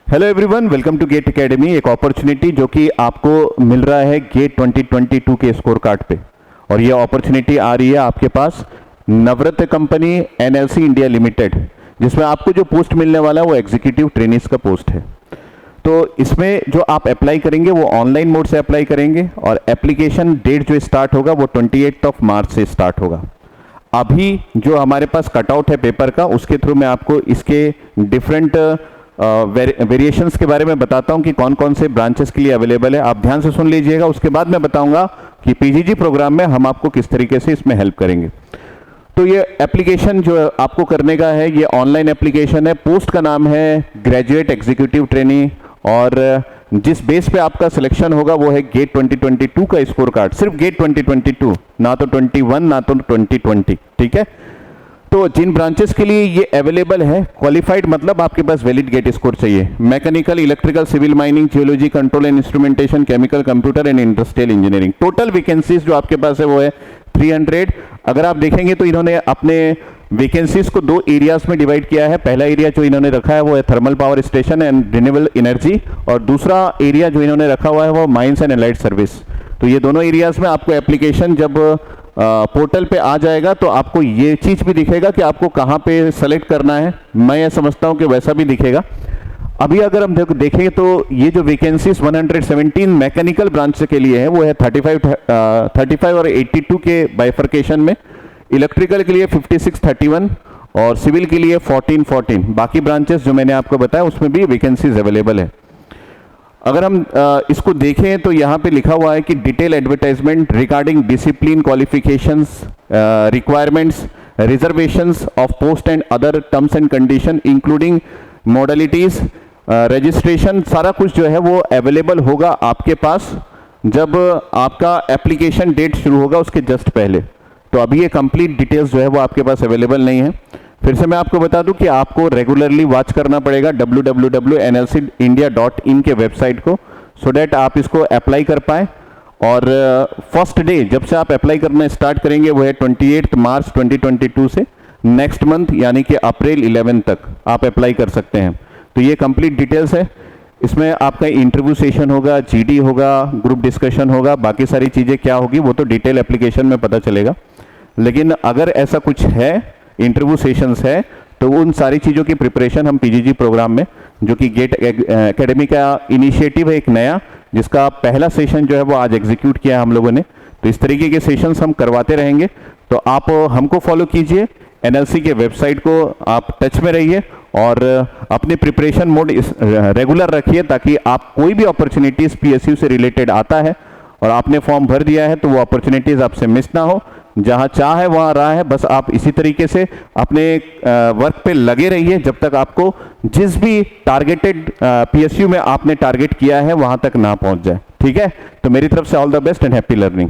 Hello everyone, welcome to GATE academy. एक opportunity जो कि आपको मिल रहा है गेट 2022 के स्कोर कार्ड पे, और ये अपॉर्चुनिटी आ रही है आपके पास नवरत्न कंपनी एनएलसी इंडिया लिमिटेड, जिसमें आपको जो पोस्ट मिलने वाला है वो एग्जीक्यूटिव ट्रेनिस का पोस्ट है। तो इसमें जो आप अप्लाई करेंगे वो ऑनलाइन मोड से अप्लाई करेंगे, और एप्लीकेशन डेट जो स्टार्ट होगा वो 28 मार्च से स्टार्ट होगा। अभी जो हमारे पास कटआउट है पेपर का, उसके थ्रू मैं आपको इसके डिफरेंट वेरिएशंस के बारे में बताता हूं कि कौन कौन से ब्रांचेस के लिए अवेलेबल है। आप ध्यान से सुन लीजिएगा, उसके बाद मैं बताऊंगा कि पीजीजी प्रोग्राम में हम आपको किस तरीके से इसमें हेल्प करेंगे। तो ये एप्लीकेशन जो आपको करने का है, ये ऑनलाइन एप्लीकेशन है। पोस्ट का नाम है ग्रेजुएट एग्जीक्यूटिव ट्रेनी, और जिस बेस पे आपका सिलेक्शन होगा वो है गेट 2022 का स्कोर कार्ड। सिर्फ गेट 2022, ना तो 21 ना तो 2020, ठीक है। तो जिन ब्रांचेस के लिए ये अवेलेबल है, क्वालिफाइड मतलब आपके पास वैलिड गेट स्कोर चाहिए। Mechanical, electrical, civil, mining, geology, control and instrumentation, chemical, computer and industrial engineering. Total vacancies जो आपके पास है वो है 300। अगर आप देखेंगे तो इन्होंने अपने वैकेंसीज को दो एरियाज में डिवाइड किया है। पहला एरिया जो इन्होंने रखा है वो है thermal power station and renewable energy, और दूसरा एरिया जो इन्होंने रखा हुआ है वो माइंस एंड एलाइड सर्विस। तो ये दोनों एरियाज में आपको एप्लीकेशन जब पोर्टल पे आ जाएगा तो आपको ये चीज भी दिखेगा कि आपको कहाँ पे सेलेक्ट करना है। मैं ये समझता हूँ कि वैसा भी दिखेगा। अभी अगर हम देखें तो ये जो वैकेंसीज 117 मैकेनिकल ब्रांच के लिए है वो है 35 और 82 के बाइफर्केशन में, इलेक्ट्रिकल के लिए 56, 31 और सिविल के लिए 14। बाकी ब्रांचेस जो मैंने आपको बताया उसमें भी वैकेंसीज अवेलेबल है। अगर हम इसको देखें तो यहाँ पे लिखा हुआ है कि detail advertisement regarding discipline, qualifications, requirements, reservations of post and other terms and condition including modalities, registration, सारा कुछ जो है वो अवेलेबल होगा आपके पास जब आपका एप्लीकेशन डेट शुरू होगा उसके जस्ट पहले। तो अभी ये कंप्लीट डिटेल्स जो है वो आपके पास अवेलेबल नहीं है। फिर से मैं आपको बता दूं कि आपको रेगुलरली वॉच करना पड़ेगा www.nlcindia.in के वेबसाइट को, सो डैट आप इसको अप्लाई कर पाए। और फर्स्ट डे जब से आप अप्लाई करना स्टार्ट करेंगे वो है 28 मार्च 2022 से नेक्स्ट मंथ यानी कि अप्रैल 11 तक आप अप्लाई कर सकते हैं। तो ये कंप्लीट डिटेल्स है। इसमें आपका इंटरव्यू सेशन होगा, जीडी होगा, ग्रुप डिस्कशन होगा, बाकी सारी चीज़ें क्या होगी वो तो डिटेल एप्लीकेशन में पता चलेगा। लेकिन अगर ऐसा कुछ है, इंटरव्यू सेशंस है, तो उन सारी चीज़ों की प्रिपरेशन हम पीजीजी प्रोग्राम में, जो कि गेट एकेडमी का इनिशिएटिव है एक नया, जिसका पहला सेशन जो है वो आज एग्जीक्यूट किया है हम लोगों ने। तो इस तरीके के सेशंस हम करवाते रहेंगे। तो आप हमको फॉलो कीजिए, एनएलसी के वेबसाइट को आप टच में रहिए और अपने प्रिपरेशन मोड रेगुलर रखिए, ताकि आप कोई भी अपॉर्चुनिटीज़ पीएसयू से रिलेटेड आता है और आपने फॉर्म भर दिया है तो वो अपॉर्चुनिटीज़ आपसे मिस ना हो। जहां चाह है वहां राह है। बस आप इसी तरीके से अपने वर्क पे लगे रहिए जब तक आपको जिस भी टारगेटेड पीएसयू में आपने टारगेट किया है वहां तक ना पहुंच जाए, ठीक है। तो मेरी तरफ से all the best and happy learning.